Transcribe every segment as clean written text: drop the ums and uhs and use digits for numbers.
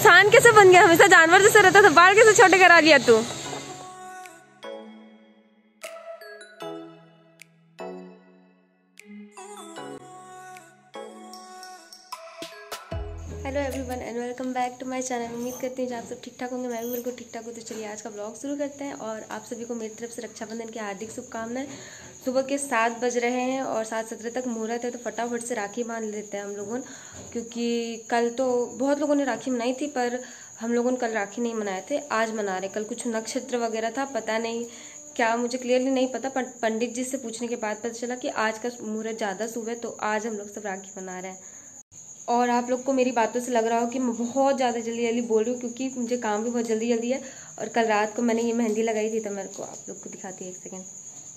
इंसान कैसे बन गया? हमेशा जानवर जैसे रहता था, बाल कैसे छोटे करा लिया तू? Hello everyone and welcome back to my channel. उम्मीद करती हूँ आप सब ठीक ठाक होंगे। मैं भी बिल्कुल ठीक ठाक हूँ। तो चलिए आज का ब्लॉग शुरू करते हैं और आप सभी को मेरी तरफ से रक्षाबंधन की हार्दिक शुभकामनाएं। सुबह के 7 बज रहे हैं और 7:17 तक मुहूर्त है, तो फटाफट से राखी बांध लेते हैं हम लोगों, क्योंकि कल तो बहुत लोगों ने राखी मनाई थी पर हम लोगों ने कल राखी नहीं मनाए थे, आज मना रहे। कल कुछ नक्षत्र वगैरह था, पता नहीं क्या, मुझे क्लियरली नहीं पता, पर पंडित जी से पूछने के बाद पता चला कि आज का मुहूर्त ज़्यादा शुभ है, तो आज हम लोग सब राखी मना रहे हैं। और आप लोग को मेरी बातों से लग रहा हो कि मैं बहुत ज़्यादा जल्दी जल्दी बोल रही हूँ, क्योंकि मुझे काम भी बहुत जल्दी जल्दी है। और कल रात को मैंने ये मेहंदी लगाई थी, तो मेरे को आप लोग को दिखाती है, एक सेकेंड।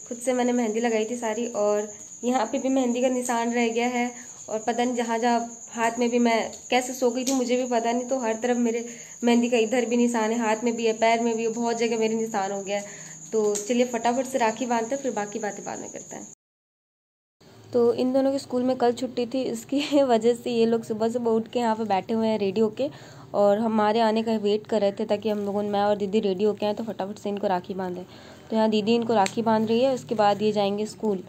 खुद से मैंने मेहंदी लगाई थी सारी, और यहाँ पे भी मेहंदी का निशान रह गया है। और पता नहीं जहाँ जहाँ हाथ में भी मैं कैसे सो गई थी मुझे भी पता नहीं, तो हर तरफ मेरे मेहंदी का इधर भी निशान है, हाथ में भी है, पैर में भी है, बहुत जगह मेरे निशान हो गया है। तो चलिए फटाफट से राखी बांधते हैं, फिर बाकी बातें बाद में करते हैं। तो इन दोनों के स्कूल में कल छुट्टी थी, इसकी वजह से ये लोग सुबह सुबह उठ के यहाँ पे बैठे हुए हैं रेडी होके, और हमारे आने का वेट कर रहे थे ताकि हम लोगों, मैं और दीदी रेडी होके आए तो फटाफट से इनको राखी बांधे। तो यहाँ दीदी इनको राखी बांध रही है, उसके बाद ये जाएंगे स्कूल।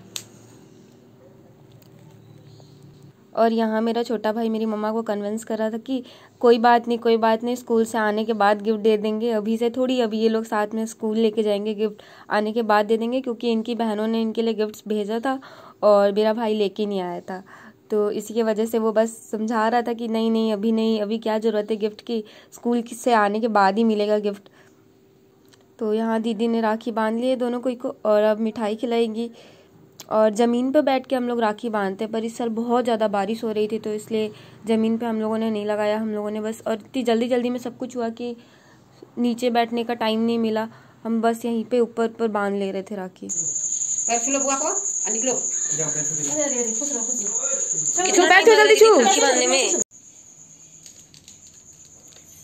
और यहाँ मेरा छोटा भाई मेरी मम्मा को कन्विंस कर रहा था कि कोई बात नहीं कोई बात नहीं, स्कूल से आने के बाद गिफ्ट दे देंगे, अभी से थोड़ी, अभी ये लोग साथ में स्कूल लेके जाएंगे, गिफ्ट आने के बाद दे देंगे, क्योंकि इनकी बहनों ने इनके लिए गिफ्ट्स भेजा था और मेरा भाई लेके नहीं आया था। तो इसी की वजह से वो बस समझा रहा था कि नहीं नहीं अभी नहीं, अभी क्या ज़रूरत है गिफ्ट की, स्कूल से आने के बाद ही मिलेगा गिफ्ट। तो यहाँ दीदी ने राखी बांध ली है दोनों को, और अब मिठाई खिलाएगी। और ज़मीन पे बैठ के हम लोग राखी बांधते हैं, पर इस साल बहुत ज़्यादा बारिश हो रही थी, तो इसलिए ज़मीन पे हम लोगों ने नहीं लगाया। हम लोगों ने बस, और इतनी जल्दी जल्दी में सब कुछ हुआ कि नीचे बैठने का टाइम नहीं मिला, हम बस यहीं पे ऊपर बांध ले रहे थे राखी।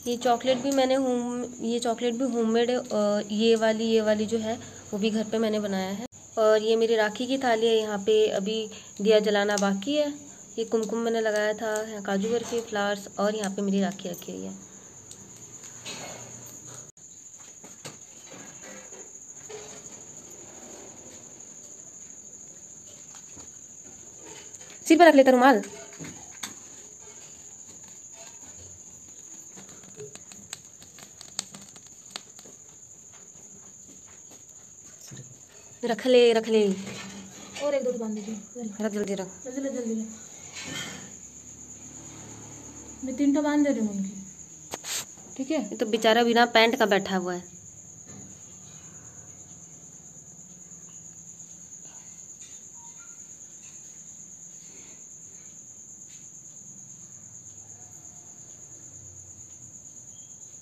ये चॉकलेट भी मैंने होममेड है, ये वाली जो है वो भी घर पे मैंने बनाया है। और ये मेरी राखी की थाली है, यहाँ पे अभी दिया जलाना बाकी है। ये कुमकुम मैंने लगाया था, यहाँ काजू बर्फी, फ्लावर्स, और यहाँ पे मेरी राखी रखी हुई है। सिर पर रख लेता रुमाल। रख ले और एक दो बांध दीजिए, रख जल्दी रख, जल्दी मैं 3 बांध दे रही हूँ उनकी, ठीक है। ये तो बेचारा बिना पैंट का बैठा हुआ है।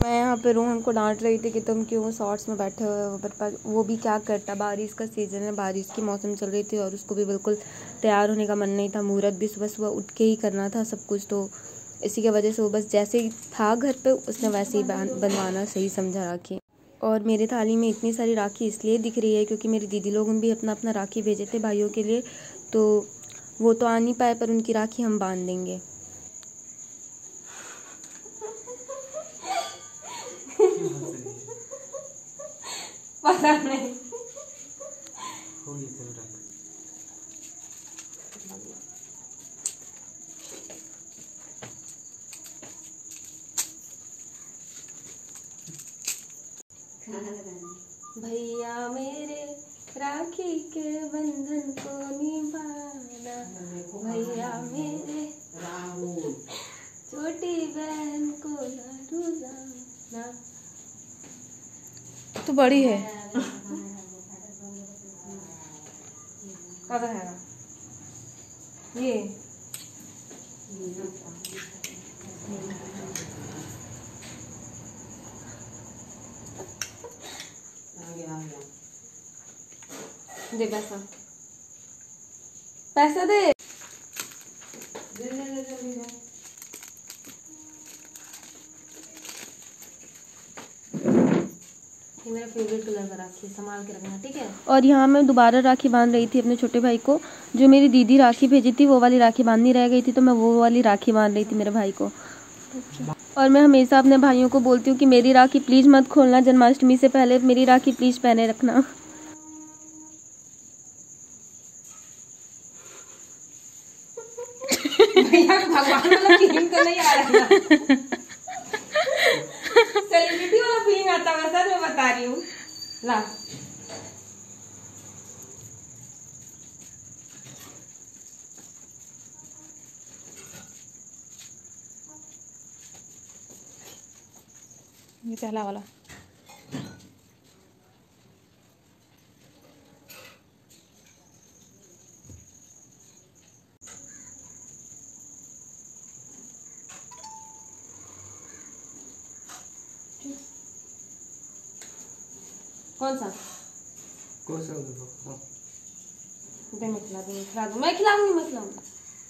मैं यहाँ पे रोहन को डांट रही थी कि तुम क्यों शॉर्ट्स में बैठे हुए हो, पर वो भी क्या करता, बारिश का सीज़न है, बारिश की मौसम चल रही थी और उसको भी बिल्कुल तैयार होने का मन नहीं था। मुहूर्त भी सुबह सुबह उठ के ही करना था सब कुछ, तो इसी की वजह से वो बस जैसे ही था घर पे उसने वैसे ही बनवाना सही समझा राखी। और मेरी थाली में इतनी सारी राखी इसलिए दिख रही है क्योंकि मेरी दीदी लोगों ने भी अपना अपना राखी भेजे थे भाइयों के लिए, तो वो तो आ नहीं पाए, पर उनकी राखी हम बांध देंगे। पता नहीं भैया मेरे राखी के बंधन को निभाना, भैया मेरे छोटी बहन को ना रुलाना। तो बड़ी है कब है ये दे पैसा दे। ये मेरा फेवरेट कलर का राखी, संभाल के रखना, ठीक है। और यहाँ मैं दोबारा राखी बांध रही थी अपने छोटे भाई को, जो मेरी दीदी राखी भेजी थी वो वाली राखी बांधनी रह गई थी, तो मैं वो वाली राखी बांध रही थी मेरे भाई को। और मैं हमेशा अपने भाइयों को बोलती हूँ कि मेरी राखी प्लीज़ मत खोलना, जन्माष्टमी से पहले मेरी राखी प्लीज़ पहने रखना। भैया को भगवान वाला फीलिंग तो नहीं आ रहा है, सेलिब्रिटी वाला फीलिंग आता है, सच में बता रही हूँ। ला ये पहला वाला। कौन सा? कौन सा देखो? दे मैं खिला दूँ, मैं खिलाऊंगी।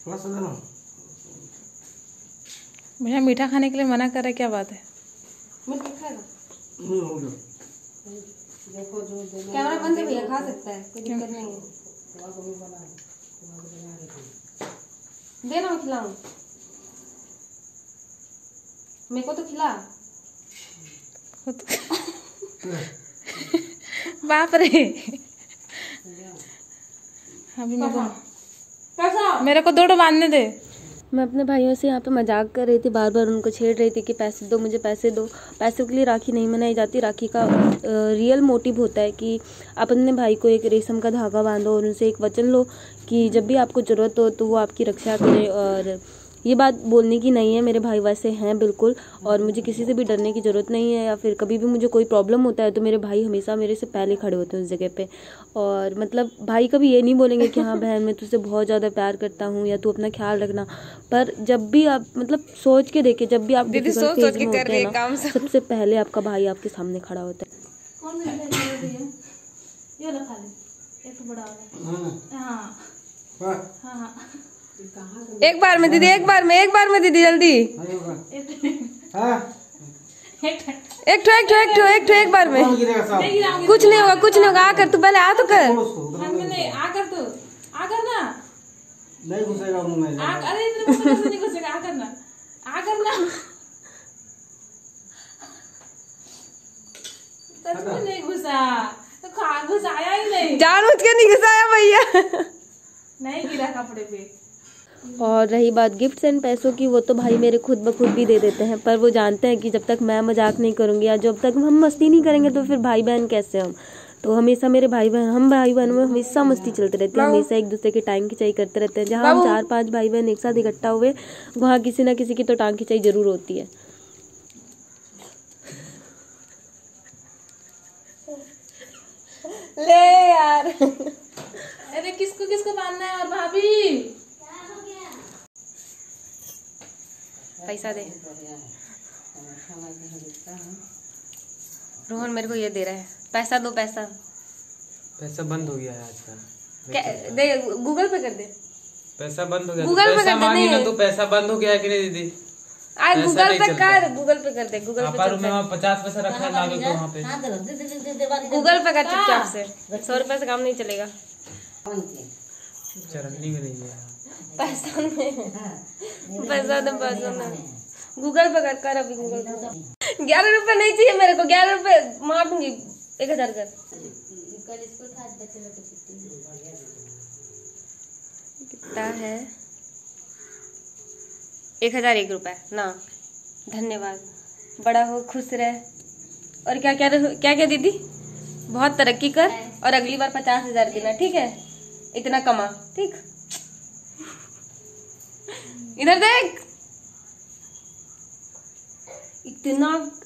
थोड़ा सा देना। भैया मीठा खाने के लिए मना कर रहे, क्या बात है? मीठा खाएगा? नहीं हो गया। देखो जो कैमरा बंद है भैया, खा सकता है, कोई दिक्कत नहीं है। देना मैं खिलाऊं, मेरे को तो खिला। बाप रे, अभी मेरे को 2 बांधने दे। मैं अपने भाइयों से यहाँ पे मजाक कर रही थी, बार बार उनको छेड़ रही थी कि पैसे दो, मुझे पैसे दो। पैसों के लिए राखी नहीं मनाई जाती। राखी का रियल मोटिव होता है कि आप अपने भाई को एक रेशम का धागा बांधो और उनसे एक वचन लो कि जब भी आपको ज़रूरत हो तो वो आपकी रक्षा करे। और ये बात बोलने की नहीं है, मेरे भाई वैसे हैं बिल्कुल, और मुझे किसी से भी डरने की ज़रूरत नहीं है। या फिर कभी भी मुझे कोई प्रॉब्लम होता है तो मेरे भाई हमेशा मेरे से पहले खड़े होते हैं उस जगह पे। और मतलब भाई कभी ये नहीं बोलेंगे कि हाँ बहन मैं तुझसे बहुत ज़्यादा प्यार करता हूँ या तू अपना ख्याल रखना। पर जब भी आप मतलब सोच के देखिए, जब भी आप डिफिकल्ट फेज में होते हैं ना, सबसे पहले आपका भाई आपके सामने खड़ा होता है। एक बार में दीदी, एक बार में दीदी, जल्दी एक बार में। कुछ नहीं होगा, आ कर, तू पहले आ तो कर। आकर ना, नहीं घुसेगा मुंह में। अरे नहीं घुसेगा, आकर ना। सच में नहीं घुसा, तो घुसाया ही नहीं, जानबूझ के नहीं घुसाया भैया, नहीं गिरा कपड़े पे। और रही बात गिफ्ट्स एंड पैसों की, वो तो भाई मेरे खुद ब खुद भी दे देते हैं। पर वो जानते हैं कि जब तक मैं मजाक नहीं करूंगी या जब तक हम मस्ती नहीं करेंगे तो फिर भाई बहन कैसे हम। तो हमेशा मेरे हम भाई बहन में हमेशा मस्ती चलती रहती है, हमेशा एक दूसरे की टांग खिंचाई करते रहते हैं। जहाँ हम 4-5 भाई बहन एक साथ इकट्ठा हुए, वहाँ किसी ना किसी की तो टांग खिंचाई जरूर होती है। ले यार अरे किसको बांधना है? और भाभी पैसा दे। रोहन मेरे को ये दे रहा है, पैसा दो। पैसा बंद हो गया है आजकल। दे, गूगल पे कर दे। पैसा बंद हो गया, गूगल पे पैसा कर दे। मांगी ना तो पैसा बंद हो गया है कि नहीं दीदी? आज गूगल पे कर, गूगल पे कर दे। गूगल पे आप में 50 पैसा रखा है, मांगे तो वहाँ पे गूगल पे कर चुपचाप से। 100 रुपए से काम नहीं चलेगा। चरन्नी में नहीं है पैसा नहीं, गूगल पे कर अभी। गूगल पे 11 रुपए नहीं चाहिए मेरे को, 11 रुपए मार दूंगी, 1000 कर। कितना है? 1001 रुपए ना। धन्यवाद, बड़ा हो, खुश रहे। और क्या दीदी, बहुत तरक्की कर और अगली बार 50,000 देना, ठीक है? इतना कमा, ठीक? इधर देख,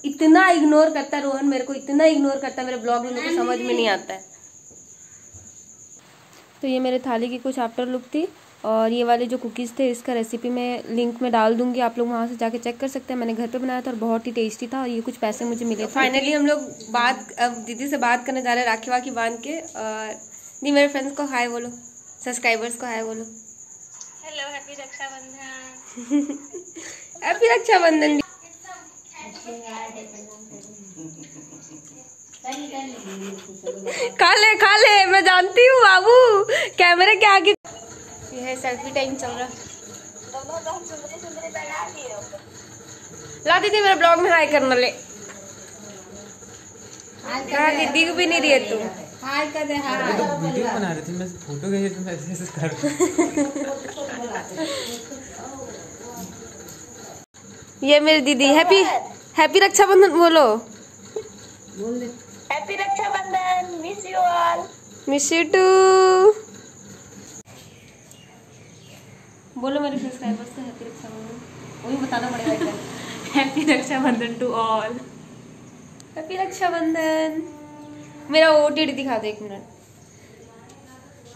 इतना इग्नोर करता है रोहन मेरे को, इतना इग्नोर करता है मेरे ब्लॉग में, मेरे को समझ में नहीं आता है। तो ये मेरे थाली की कुछ आफ्टर लुक थी। और ये वाले जो कुकीज़ थे इसका रेसिपी मैं लिंक में डाल दूंगी, आप लोग वहाँ से जाके चेक कर सकते हैं। मैंने घर पे बनाया था और बहुत ही टेस्टी था, और ये कुछ पैसे मुझे मिले। फाइनली हम लोग अब दीदी से बात करने जा रहे हैं राखी वाखी बांध के। और दी मेरे फ्रेंड्स को हाय बोलो, सब्सक्राइबर्स को हाय बोलो। Hello, happy Rakshabandhan. Happy Rakshabandhan. खा ले मैं जानती हूँ बाबू, कैमरे के आगे। ये है सेल्फी टाइम चल रहा। ला दीदी मेरे ब्लॉग में हाय करना ले। कहा दीदी को भी नहीं रही है तू। हाय कर दे हाय। अरे तो वीडियो बना रही थी मैं, फोटो खींच रही थी, मैं ऐसे कर ये मेरी दीदी। हैप्पी रक्षाबंधन बोलो। Happy Rakshabandhan, miss you all. Miss you too. बोलो मेरे सब्सक्राइबर्स को हैप्पी रक्षाबंधन। वही बताना पड़ेगा एकदम। Happy Rakshabandhan to all. Happy Rakshabandhan. मेरा ओटीडी दिखा दो 1 मिनट।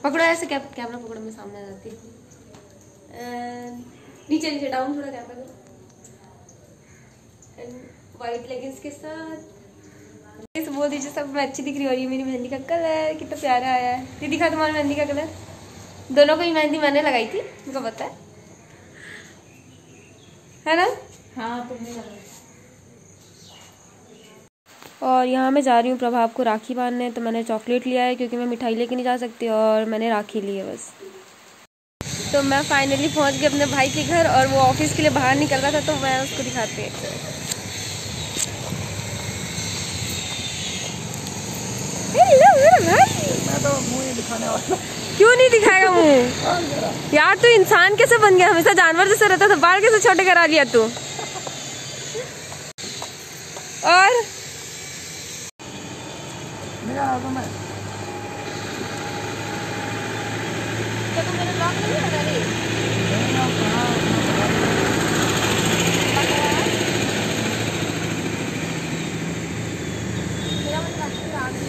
पकड़ो ऐसे, कैमरा पकड़ो, मैं सामने आ जाती हूँ। नीचे नीचे डाउन थोड़ा कैमरा करो। वाइट लेगिंग्स के साथ इस बोल दीजिए सब मैं अच्छी दिख रही हो। और ये मेरी मेहंदी का कलर कितना प्यारा आया है। दीदी दिखा तुम्हारी मेहंदी का कलर। दोनों को ही मेहंदी मैंने लगाई थी, तुमको पता है ना? हाँ तुमने लगाई। और यहाँ मैं जा रही हूँ प्रभाव को राखी बांधने, तो मैंने चॉकलेट लिया है क्योंकि मैं मिठाई लेके नहीं जा सकती, और मैंने राखी ली है बस। तो मैं फाइनली पहुँच गई अपने भाई के घर, और वो ऑफिस के लिए बाहर निकल रहा था तो मैं उसको दिखाती हूँ। हेलो मेरा भाई। मैं तो मुंह नहीं दिखाने वाला। क्यों नहीं दिखाएगा मुँह? यार तू इंसान कैसे बन गया? हमेशा जानवर जैसे रहता था, बाल कैसे छोटे करा लिया तू? और क्या तुम मेरे ब्लॉग में नहीं आ रही? मेरा मतलब अच्छी रात है।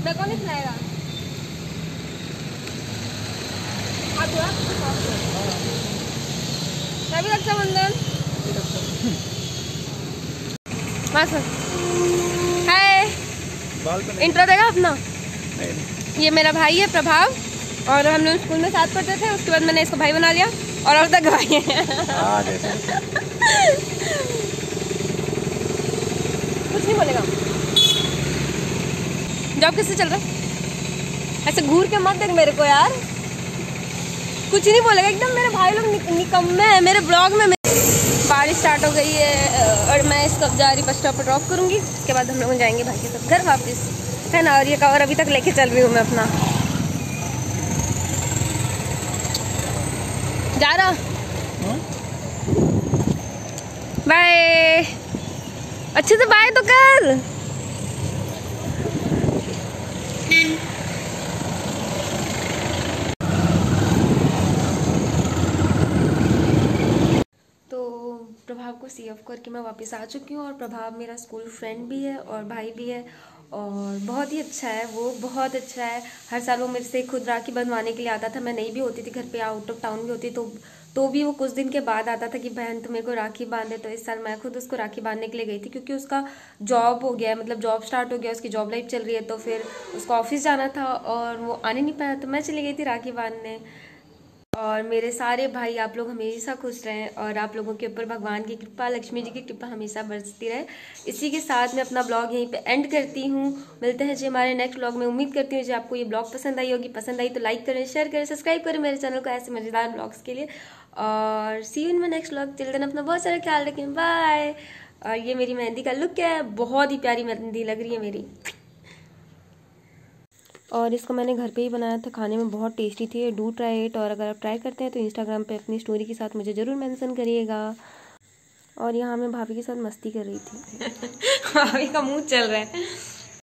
मैं कौन खिलाएगा? रवि रक्षाबंधन। हाय। इंट्रो देगा अपना? ये मेरा भाई है प्रभाव, और हम लोग स्कूल में साथ पढ़ते थे। उसके बाद मैंने इसको भाई बना लिया, और अब तक भाई है। कुछ नहीं बोलेगा। जॉब कैसे चल रहा है? ऐसे घूर के मत देख मेरे को यार, कुछ नहीं बोलेगा एकदम। मेरे भाई लोग निकम्मे हैं मेरे ब्लॉग में। बारिश स्टार्ट हो गई है, और मैं इसको अब जा रही बस स्टॉप पर ड्रॉप करूँगी। उसके बाद हम लोग जाएंगे भाई के साथ घर वापस, है ना? और ये कवर अभी तक लेके चल रही हूँ मैं अपना। जा रहा। बाय। अच्छे से बाय तो कर। प्रभाव को सीएफ करके मैं वापस आ चुकी हूँ, और प्रभाव मेरा स्कूल फ्रेंड भी है और भाई भी है, और बहुत ही अच्छा है। वो बहुत अच्छा है। हर साल वो मेरे से खुद राखी बंधवाने के लिए आता था। मैं नहीं भी होती थी घर पे, आउट ऑफ टाउन भी होती तो भी वो कुछ दिन के बाद आता था कि बहन तो मेरे को राखी बांधे। तो इस साल मैं खुद उसको राखी बांधने के लिए गई थी, क्योंकि उसका जॉब हो गया है, मतलब जॉब स्टार्ट हो गया, उसकी जॉब लाइफ चल रही है। तो फिर उसको ऑफिस जाना था और वो आने नहीं पाया, तो मैं चली गई थी राखी बांधने। और मेरे सारे भाई, आप लोग हमेशा खुश रहें, और आप लोगों के ऊपर भगवान की कृपा, लक्ष्मी जी की कृपा हमेशा बरसती रहे। इसी के साथ मैं अपना ब्लॉग यहीं पे एंड करती हूँ। मिलते हैं जी हमारे नेक्स्ट ब्लॉग में। उम्मीद करती हूँ जी आपको ये ब्लॉग पसंद आई होगी। पसंद आई तो लाइक करें, शेयर करें, सब्सक्राइब करें मेरे चैनल को ऐसे मज़ेदार ब्लॉग्स के लिए। और see you in my next blog. Till then अपना बहुत सारा ख्याल रखें। बाय। और ये मेरी मेहंदी का लुक है, बहुत ही प्यारी मेहंदी लग रही है मेरी, और इसको मैंने घर पे ही बनाया था। खाने में बहुत टेस्टी थी। Do try it. और अगर आप ट्राई करते हैं तो इंस्टाग्राम पे अपनी स्टोरी के साथ मुझे ज़रूर मेंशन करिएगा। और यहाँ मैं भाभी के साथ मस्ती कर रही थी। भाभी का मुंह चल रहा है।